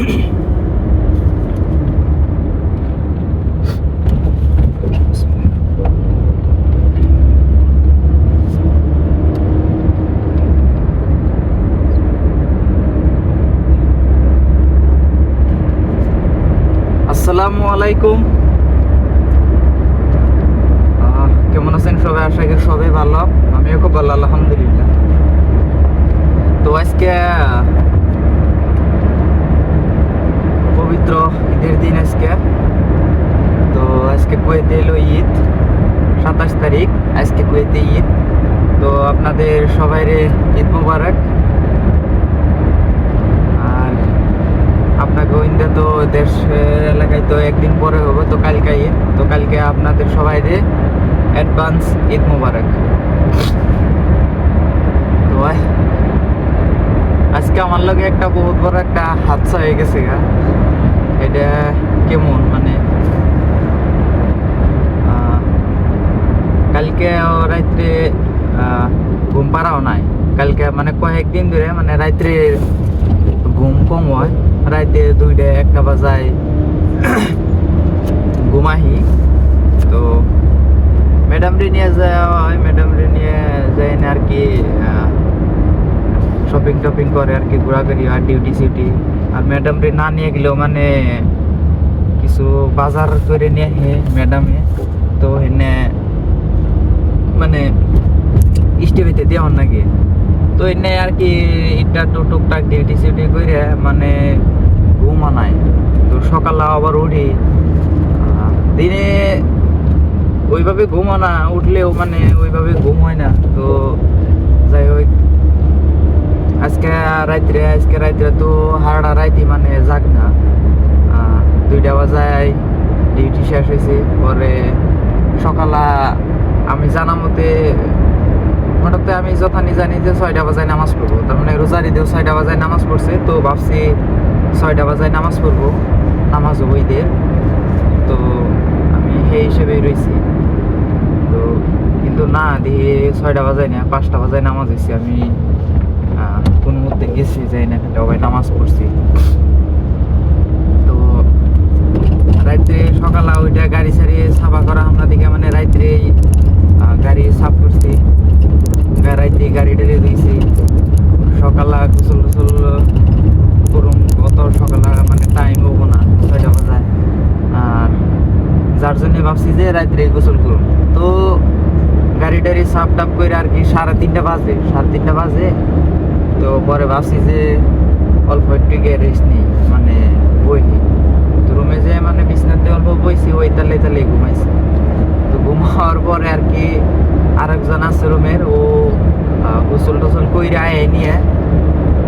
আসসালামু আলাইকুম। কেমন আছেন সবাই? আশা করি সবাই ভালো। আমিও খুব ভালো, আলহামদুলিল্লাহ। তো আজকে পবিত্র ঈদের দিন আজকে। তো আজকে কুয়েতে এলো ঈদ, 27 তারিখ আজকে কুয়েতে ঈদ। তো আপনাদের সবাইরে ঈদ মুবারক। আর আপনাকে ইন্দা তো দেশ এলাকায় তো একদিন পরে হবে, তো কালকে ঈদ। তো কালকে আপনাদের সবাইরে অ্যাডভান্স ঈদ মুবারক। তো আজকে আমার লগে একটা বহুত বড় একটা হাদসা হয়ে গেছে গা। এটা কেমন মানে কালকে রাত্রে ঘুম পাড়াও নাই। কালকে মানে কয়েকদিন ধরে মানে রাত্রে ঘুম কম হয়। রাতে 2টা 1টা বাজায় ঘুমাহি। তো ম্যাডামরে নিয়ে যাওয়া হয়, ম্যাডামরে নিয়ে যাই না আর কি, শপিং টপিং করে আর কি, ঘোরাঘুরি আর ডিউটি সিউটি। আর ম্যাডামরে না নিয়ে গেলেও মানে কিছু বাজার করে নিয়ে হে ম্যাডামে। তো এনে মানে স্টেবিতে দেওয়ার নাকি। তো এনে আর কি এটা টুকটাক ডিউটি সিউটি করে মানে ঘুম আনায়। তো সকালে আবার উঠি, দিনে ওইভাবে ঘুম আনা উঠলেও মানে ওইভাবে ঘুম হয় না। তো যাই হোক, আজকে রাত্রে তো হারাটা রাইতে মানে যাক না, 2টা বাজায় ডিউটি শেষ হয়েছে। পরে সকালে আমি জানা মতে মোটামুটি আমি যথানি জানি যে 6টা বাজায় নামাজ পড়বো। তার মানে রোজার ঈদেও 6টা বাজায় নামাজ পড়ছে। তো ভাবছি 6টা বাজায় নামাজ পড়বো, নামাজ হবো ঈদের। তো আমি সেই হিসেবেই রয়েছি। তো কিন্তু না, দিয়ে 6টা বাজায় না, 5টা বাজায় নামাজ হয়েছি। আমি কোন মধ্যে গেছি যাই না, সবাই নামাজ পড়ছি। তো রাত্রে সকালে ওইটা গাড়ি সারি সাফা করা আমরা দিকে মানে রাত্রে গাড়ি সাফ করছি, রাত্রে গাড়ি টাড়ি দিয়েছি। সকালে গোসল টোসল করুন, অত সকালে মানে টাইম হবো না, 6টা বাজায়। আর যার জন্য ভাবছি যে রাত্রে গোসল করুন। তো গাড়ি টাড়ি সাফ টাপ করে আর কি 3:30 বাজে। তো পরে ভাবছি যে অল্প একটু গিয়ে রেস্ট নিই, মানে বইহি। তো রুমে যে মানে বিছনাতে অল্প বইছি, ওই তালে ঘুমাইছি। তো ঘুমাওয়ার পরে আর কি আরেকজন আছে রুমের, ও গোসল টোসল কইরা আয় নিয়ে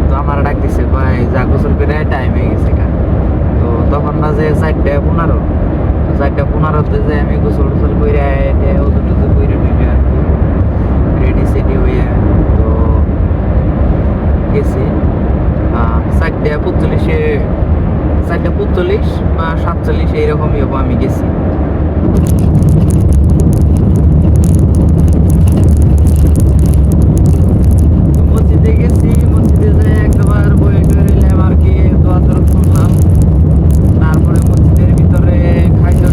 তো আমার ডাক দিছে, ভাই যা গোসল করে টাইম হয়ে গেছে গা। তো তখন বাজে 4:15। তো 4:15-তে যে আমি গোসল টোসল কইরা ওজন টোজন কইরা টুইরা আর কি রেডি সেডি হয়ে তো গেছি। 4:45 বা 47 এইরকমই হবো আমি গেছি। মসজিদে গেছি, মসজিদে যাই একবার বই টই নিলাম আর কি, দোয়া তরফ করলাম। তারপরে মসজিদের ভিতরে খাইতে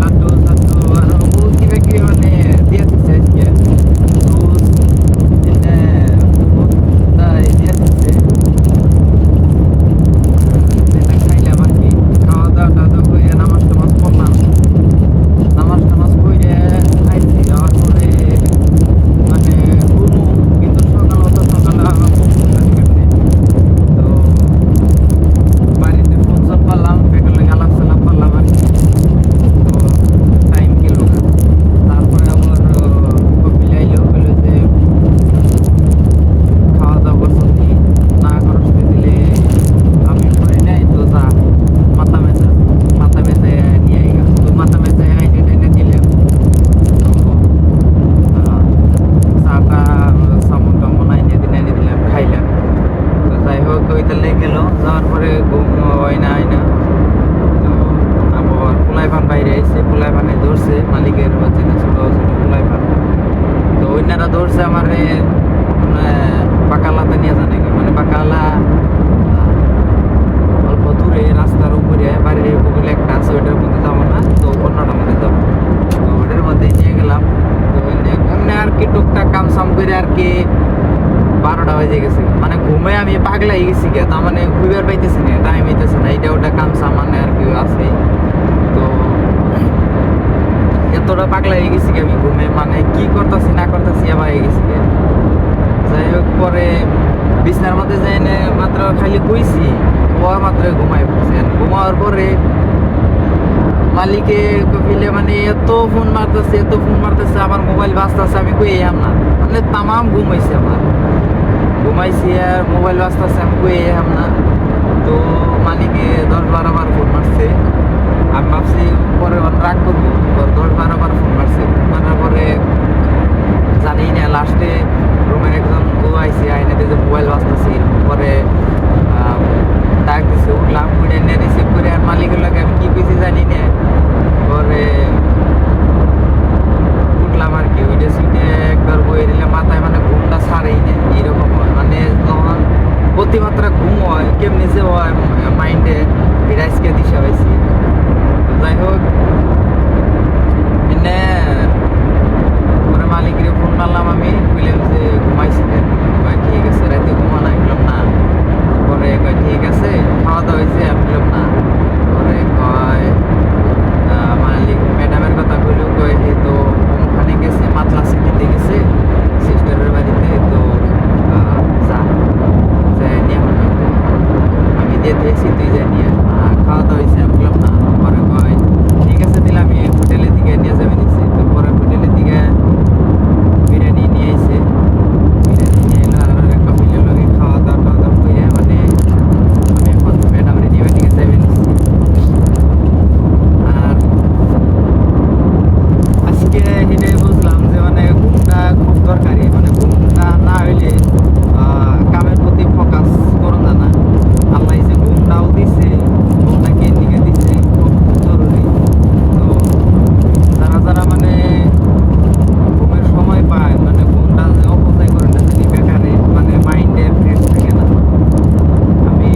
লাড্ডু সাড্ডু আর বহুত কিবা কি মানে দিয়ে দিচ্ছে আজকে। জুস এনে তাই দিয়ে দিচ্ছে, এটা খাইলাম আর কি। খাওয়া দাওয়া করে নামাজ টামাজ পড়লাম। নামাজ টামাজ পড়ে খাইছি। যাওয়ার পরে মানে ঘুমো, কিন্তু সকালে আমার ঘুম আসে কেমনে। তো বাড়িতে ফোন সব পারলাম, বেকার লেগে আলাপ সালাপ পারলাম আর কি। তো টাইম গেল। তারপরে আবার কপিল আইলো, বললো যে খাওয়া দাওয়া করছো কি না, খরচ দিলে আমি করি নাই। তো যা মাথা মেথায় নিয়ে গেল। তো মাথা মেথায় আইনে টাইনে দিলাম। তো চাটা সামন টামন আইনে দিলাম, খাইলাম। তো যাই হোক, ওইটা লেগে গেল। যাওয়ার পরে ঘুম হয় না। তো আবার পোলাইপান বাইরে আইসে, পোলাইপানে ধরছে মালিকের বাচ্চা ছোট ছোট পোলাইপান। তো ওইনারা ধরছে আমারে পাকালাতে নিয়ে জানে, মানে পাকালা বাজে গেছে, মানে ঘুমে আমি পাগলাই গেছি গে, তার মানে ঘুরবার পাইতেছি না, টাইম হইতেছে না, এইটা ওটা কাম সামানে আর কি আছে। তো এতটা পাগলা হয়ে গেছি গে আমি ঘুমে, মানে কি করতেছি না করতেছি আবার হয়ে গেছি গে। যাই হোক, পরে বিছনার মধ্যে যাই না মাত্র খালি কইছি, ও মাত্র ঘুমাই পড়ছে। ঘুমাওয়ার পরে মালিকে কপিলে মানে এত ফোন মারতেছে, আমার মোবাইল বাজতেছে, আমি কই এলাম না, মানে তামাম ঘুমাইছে আমার, ঘুমাইছি আর মোবাইল বাজতেছে, আমি কই এলাম না। তো মালিকে 10-12 বার ফোন মারছে, আমি ভাবছি পরে রাগ করবো, 10-12 বার ফোন মারছে, মারার পরে জানি না, লাস্টে রুমের একজন ও আইসে, আইনাতে যে মোবাইল বাজতেছি, পরে ডাক দিছে, উঠলাম, উঠে নিয়ে রিসিভ করে, আর মালিকের লাগে আমি কি কইছি জানি না, পরে উঠলাম আর কি, ওইটা সিটে একবার বয়ে দিলে মাথায় মানে ঘুমটা ছাড়েই না, এইরকম হয়, মানে তখন অতিমাত্রা ঘুম হয়, কেমনি যে হয় মাইন্ডে, এটা আজকে দিশা পাইছি। তো যাই হোক, এনে পরে মালিকের ফোন মারলাম আমি, বললাম যে ঘুমাইছি না, ঠিক আছে রাতে ঘুমা নাই, বললাম না। পরে কয় ঠিক আছে, খাওয়া দাওয়া হয়েছে, আমি বললাম না। পরে কয় মালিক ম্যাডামের কথা বললো, কয় হে তো ওখানে গেছে, মাতলা সিটিতে গেছে সিস্টারের বাড়িতে, তো যা যাই নিয়ে আমার, আমি দিয়ে দিয়েছি, তুই যাই নিয়ে, খাওয়া দাওয়া হয়েছে, আমি বললাম না। পরে কয় ঠিক আছে, দিলে আমি হোটেলের দিকে নিয়ে যাবে নিচ্ছি। তো পরে হোটেলের দিকে বিরিয়ানি নিয়ে এসে, বিরিয়ানি নিয়ে এলো, আর কপিলের লগে খাওয়া দাওয়া করে মানে আমি এখন ম্যাডামের নিয়ে দিকে যাবে নিচ্ছি। আর আজকে এটাই বুঝলাম যে মানে ঘুমটা খুব দরকারি, মানে ঘুমটা না হইলে কামের প্রতি ফোকাস করো না। আল্লাহ যে ঘুমটাও দিছে, ঘুমটা কে দিকে দিছে খুব জরুরি। তো যারা যারা মানে ঘুমের সময় পায়, মানে ঘুমটা অপচয় করে না জানি বেকারে, মানে মাইন্ডে ফ্রেশ থাকে না। আমি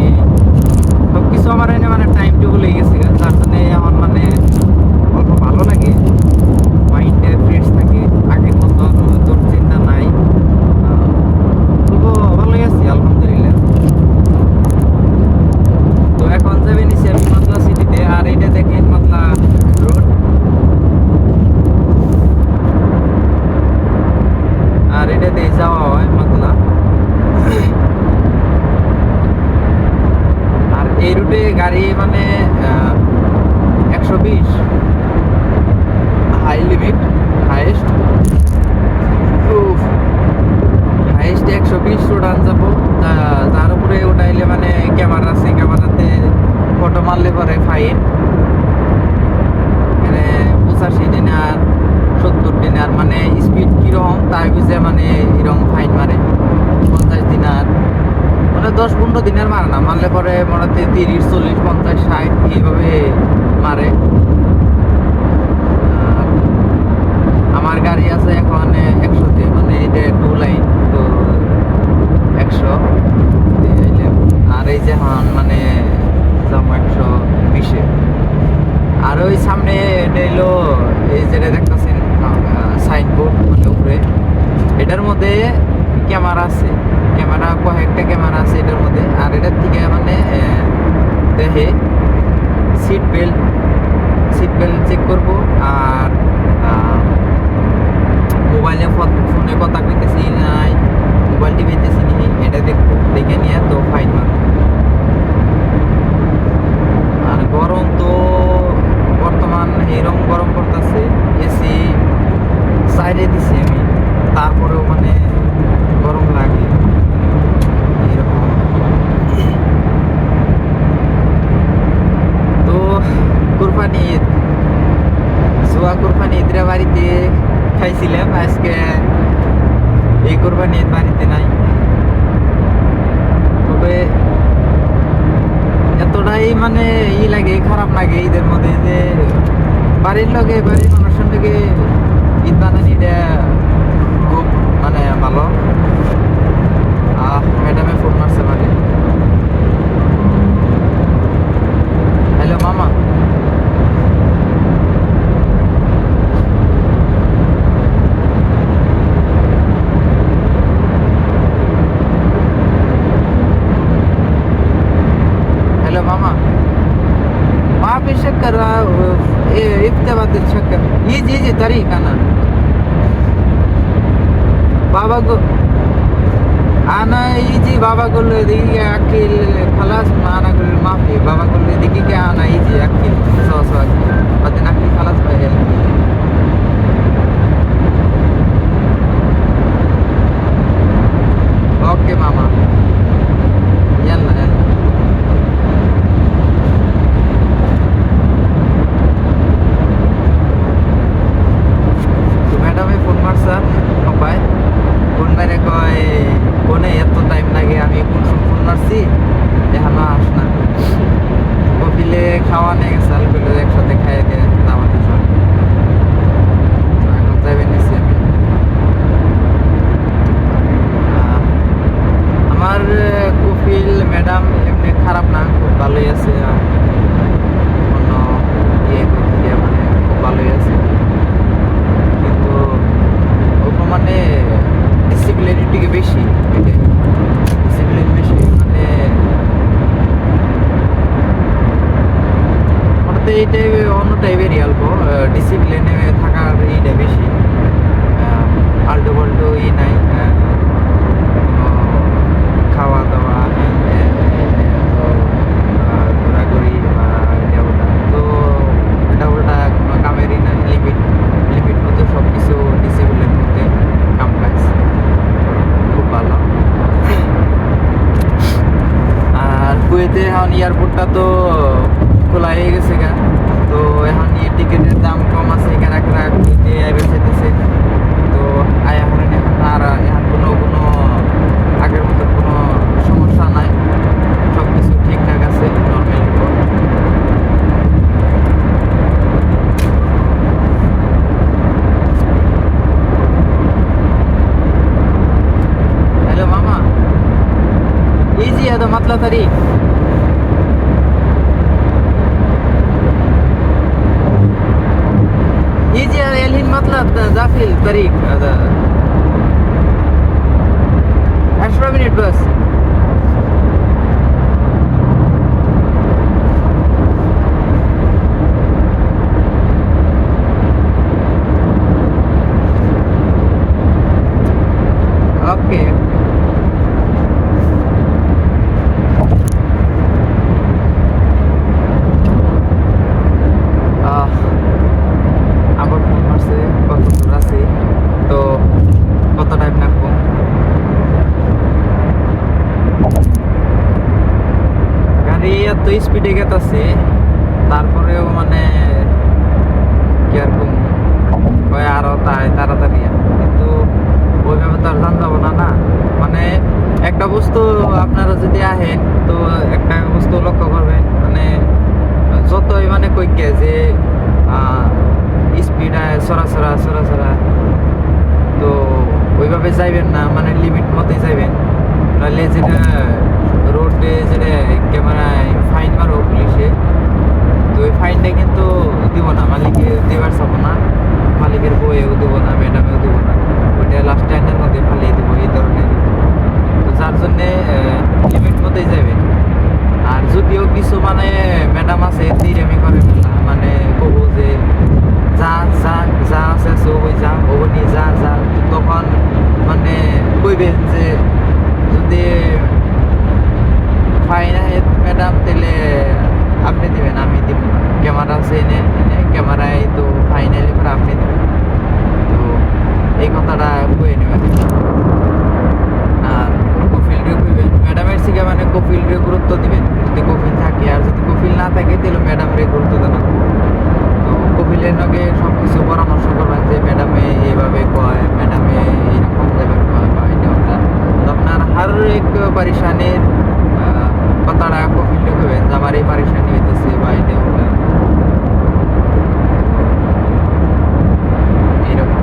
সবকিছু আমার এনে মানে টাইম টেবিল হয়ে গেছে, যার জন্য এখন মানে অল্প ভালো লাগে, মাইন্ডে ফ্রেশ থাকে, আগের মতো দুশ্চিন্তা নাই, অল্প ভালোই আছি আলহামদুলিল্লাহ। তো এখন যাবে নিচ্ছি আমি মাতলা সিটিতে, আর এটা দেখেন মাতলা রোড, আর এটা দিয়ে যাওয়া হয় মাতলা। আর এই রুটে গাড়ি মানে 120 হাই লিমিট, হাইয়েস্ট, হাইয়েস্ট 120 উড়ান যাবো। তার উপরে উঠাইলে মানে ক্যামেরা আছে, ক্যামেরাতে ফটো মারলে পরে ফাইন, মানে 85 দিনার 70 দিনার, মানে স্পিড কীরকম তাই বুঝে মানে এরকম ফাইন মারে। 50 দিনার মানে 10-15 দিনের মারে না, মারলে পরে মোটামুটি 30, 40, 50, 60 এইভাবে মারে। আমার গাড়ি আছে এখন 100-তে, মানে এটা 2 লাইন, তো 100। আর এই যে এখন মানে যাবো 120-এ। আর ওই সামনে এটা এলো, এই যেটা দেখতেছেন সাইনবোর্ড মানে উপরে, এটার মধ্যে ক্যামেরা আছে, ক্যামেরা কয়েকটা ক্যামেরা আছে এটার মধ্যে। আর এটার থেকে মানে দেখে সিট বেল্ট চেক করবো, আর মোবাইলে ফোনে কথা কইতেছি নাই, মোবাইল টিপাইতেছি নি, এটা দেখবো, দেখে নিয়ে তো ফাইন মারবো। আর গরম তো বর্তমান এরকম গরম করতেছে, এসি সাইডে দিছি আমি, তারপরেও মানে গরম লাগে এরকম। তো কুরবানি ঈদ, জুয়া কুরবানি ঈদের বাড়িতে খাইছিলাম, আজকে এই কুরবানি ঈদ বাড়িতে নাই। তবে এতটাই মানে লাগে, খারাপ লাগে ঈদের মধ্যে, যে বাড়ির মানুষের লগে ঈদ বানানিটা খুব মানে ভালো। ম্যাডামে ফোন মারছে মানে, হ্যালো মামা। বাবা করলো এদিকে আকিল খালাস মানা করলো মাফি বাবা করলো এদিকে কে আনা এই যে আকিল সস আকিল বাদে আকিল খালাস পাই গেল ওকে মামা ইয়াল্লা ইয়াল্লা তো ম্যাডামে ফোন মারছে পাপায় ফোন মেরে কয় ফোনে এত টাইম লাগে আমি কোন সময় ফোন মারছি এখনো আস না কপিলে খাওয়া নিয়ে গেছে আলগুলো একসাথে খাইয়ে দিয়ে দাওয়াত দিছে এখন যাইবে নিছি আমি আমার কপিল ম্যাডাম এমনি খারাপ না খুব ভালোই আছে অন্য ইয়ে করতে গিয়ে মানে খুব ভালোই আছে কিন্তু মানে ডিসিপ্লিন থেকে বেশি ডিসিপ্লিন বেশি মানে ওটাতে এইটাই অন্য টাইপেরই অল্প ডিসিপ্লিনে থাকার এইটা বেশি আল্টো পাল্টো ই নাই খাওয়া দাওয়া ঘোরাঘুরি বা এটা ওটা তো এটা ওটা কোনো কামেরই না লিমিট মধ্যে সব কিছু ডিসিপ্লিনের মধ্যে কাম কাজ খুব ভালো আর কুয়েতে এখন এয়ারপোর্টটা তো খোলা হয়ে গেছে গা তো এখন টিকিটের দাম কম আছে এখানে কুয়েতে আইবে চাইতেছে তো এখন আর এখন কোনো আগের মতো কোনো সমস্যা নাই সব কিছু ঠিকঠাক আছে নর্মাল हेलो मामा इजी है तो मतलब तारीख इजी है الحين मतलब داخل طريق هذا 10 मिनट बस ओके আবার ফোন মারছে কত দূর আছে তো কত টাইম লাগবো গাড়ি এত স্পিডে গেতেছে তারপরেও মানে কিরকম আরো তাড়াতাড়ি কিন্তু ওইভাবে তো আর জান যাবো না না মানে একটা বস্তু আপনারা যদি আহেন তো একটা বস্তু লক্ষ্য করবেন মানে যতই মানে কইকে যে স্পিড সরাসরা তো ওইভাবে যাইবেন না মানে লিমিট মতোই যাইবেন নাহলে যেটা রোডে যেটা ক্যামেরায় ফাইন মারো পুলিশে তো ওই ফাইনটা কিন্তু দিব না মালিকে দেবার চাবো না মালিকের বইয়েও দেবো না ম্যাডামেও দেবো না ওইটা লাস্ট টাইমের মধ্যে ফালিয়ে দেবো এই ধরনের তো যার জন্যে লিমিট মতোই যাবেন আর যদিও কিছু মানে ম্যাডাম আছে তিরামি করে না মানে কবো যে যা যা যা আছে ওই যা ওনি যা যা তখন মানে কইবেন যে যদি ফাইন আহে ম্যাডাম তাহলে আপনি দিবেন আমি দিব না ক্যামেরা আছে এনে ক্যামেরায় তো ফাইন এলে পরে আপনি দেবেন তো এই কথাটা কয়ে নেবেন আর কফিলরে কইবেন ম্যাডামের থেকে মানে কফিলরে গুরুত্ব দিবেন যদি কফিল থাকে আর যদি কফিল না থাকে তাহলে ম্যাডামরে গুরুত্ব দেবেন তো কফিলের লগে সব কিছু পরামর্শ করবেন যে ম্যাডামে এইভাবে কয় ম্যাডামে এইরকম যাবে কয় বা এটা ওটা তো আপনার হার এক পরেশানির কথাটা কফিলরে কইবেন যে আমার এই পরেশানি হইতেছে বা এটা ওটা এইরকম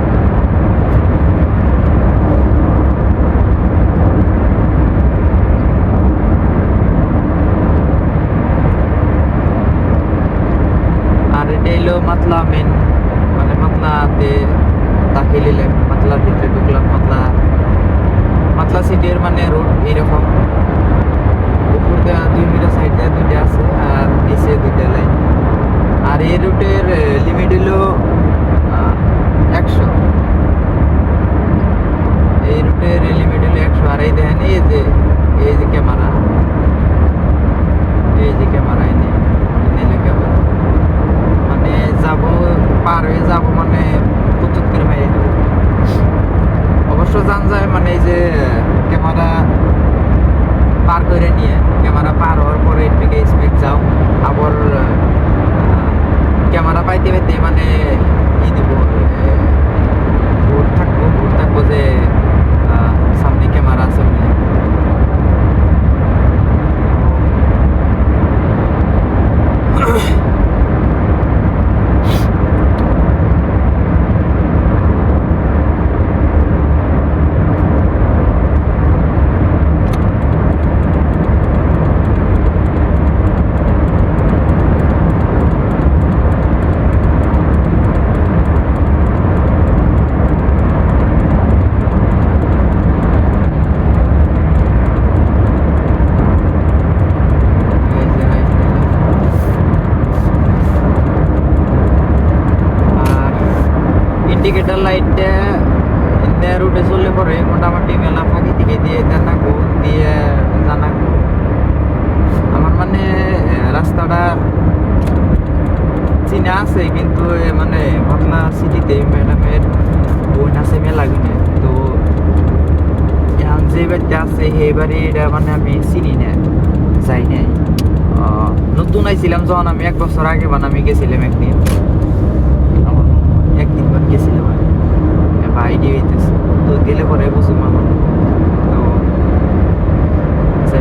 এলো মাতলা মেন মানে মাতলাতে দাখিল এলাম মাতলার ভিতরে ঢুকলাম মাতলা সিটির মানে রোড এইরকম ইন্ডিকেটার লাইটটা রুটে চলে পরে মোটামুটি মেলা ফাঁকি থেকে দিয়ে জানাকো দিয়ে জানাকো আমার মানে রাস্তাটা চিনে আছে কিন্তু মানে পাটনা সিটিতে ম্যাডামের বোন আছে মেলা গুনে তো এখন যে বাড়িতে আছে সেই বাড়িটা মানে আমি চিনি না যাই নাই নতুন আইছিলাম যখন আমি 1 বছর আগে মানে আমি গেছিলাম একদিন বার গেছিলাম আইডি হইতেছে তো গেলে পরে বুঝুম আমার তো 77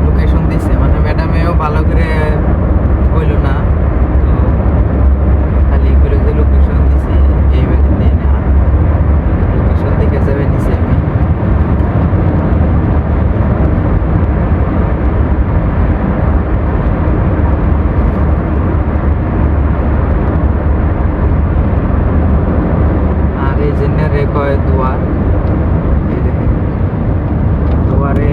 লোকেশন দিছে মানে ম্যাডামেও ভালো করে কইলো না তো খালি করে যে লোকেশন দিছে এই বাড়িতে না লোকেশন দিকে যাবে নিছে আমি কয় দুয়ার এই দেখেন দুয়ারে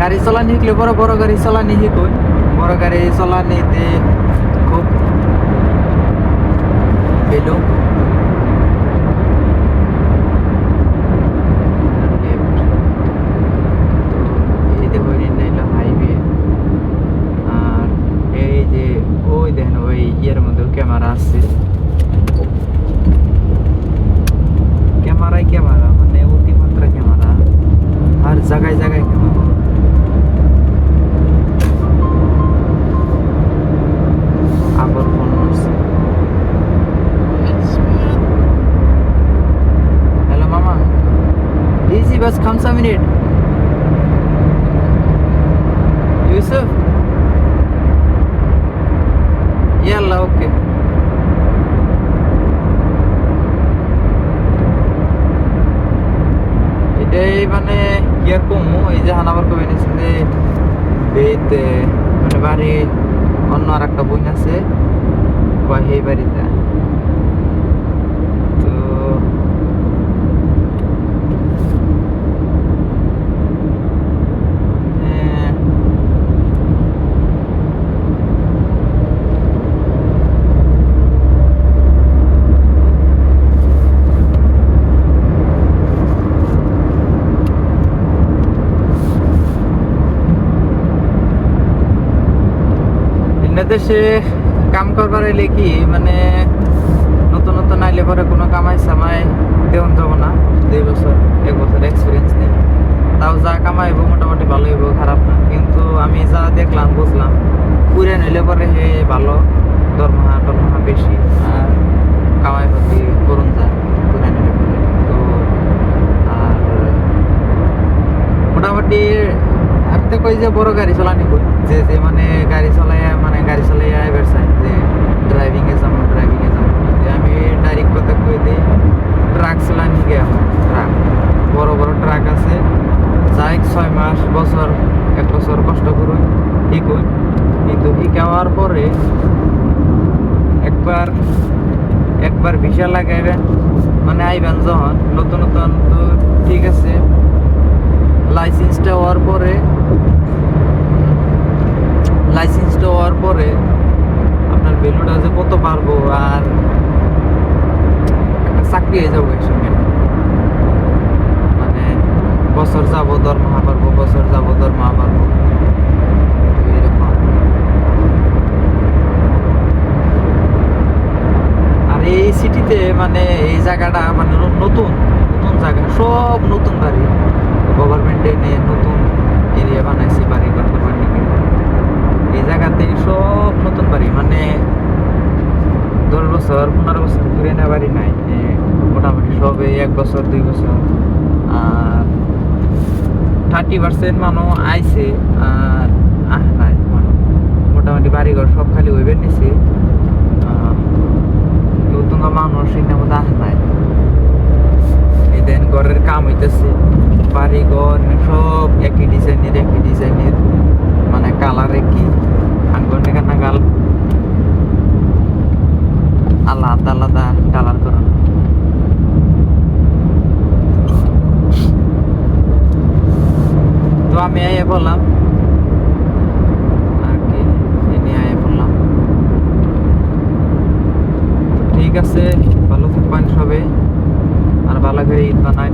গাড়ি চালানি শিখলে বড় গাড়ি চালানি শিকুন বড় গাড়ি চালানিতে খুব ভ্যালু এই দেখো এটা হাইওয়ে আর এই যে ওই দেখেন ওই ইয়ের মধ্যে ক্যামেরা আছে ক্যামেরা মানে অতিমাত্রা ক্যামেরা আর জায়গায় জায়গায় ক্যামেরা बस 5 मिनिट यूसुफ يلا اوكي এটাই মানে কিরকম এই যে হানাবার কবে নিয়েছে যে বেত মানে বাড়ি অন্য আর একটা বই আছে বা এই বাড়িতে দেশে কাম করবার এলে কি মানে নতুন নতুন আইলে পরে কোনো কামাই সামাই দেওয়া যাব না 2 বছর 1 বছর এক্সপিরিয়েন্স নেই তাও যা কামাইব মোটামুটি ভালো হইব খারাপ না কিন্তু আমি যা দেখলাম বুঝলাম পুরে নিলে পরে হে ভালো দরমহা বেশি আর কামাই প্রতি করুন যায় পুরে নিলে পরে তো আর মোটামুটি আমি তো কই যে বড় গাড়ি চালানি কই যে মানে গাড়ি চালাইয়া এবার চাই যে ড্রাইভিং এ যাবো যে আমি ডাইরেক্ট কথা কই দিই ট্রাক চালানি গে ট্রাক বড় ট্রাক আছে যাই 6 মাস 1 বছর কষ্ট করুন শিখুন কিন্তু শিখাওয়ার পরে একবার ভিসা লাগাইবেন মানে আইবেন যখন নতুন তো ঠিক আছে লাইসেন্সটা হওয়ার পরে আপনার ভ্যালুটা যে কত পারবো আর একটা চাকরি হয়ে যাবো একসঙ্গে মানে বছর যাবো দরমহা পারবো এরকম আর এই সিটিতে মানে এই জায়গাটা মানে নতুন জায়গা সব নতুন বাড়ি গভর্নমেন্টে নিয়ে নতুন এরিয়া বানাইছে বাড়ি করতে পারি এই জায়গাতে সব নতুন বাড়ি মানে 10 বছর 15 বছর ঘুরে নেওয়া বাড়ি নাই মোটামুটি সবে 1 বছর 2 বছর আর 30% মানুষ আইছে আর নাই মোটামুটি বাড়িঘর সব খালি হইবে নিছে নতুন মানুষ এর মধ্যে নাই এই দেন ঘরের কাম হইতেছে বাড়িঘর সব একই ডিজাইনের মানে কালারে কি আঙ্গন না গাল আলাদা আলাদা কালার করা তো আমি আইয়া বললাম আর কি এনে আইয়া বললাম ঠিক আছে ভালো থাকবেন সবে আর ভালো করে ঈদ বানায়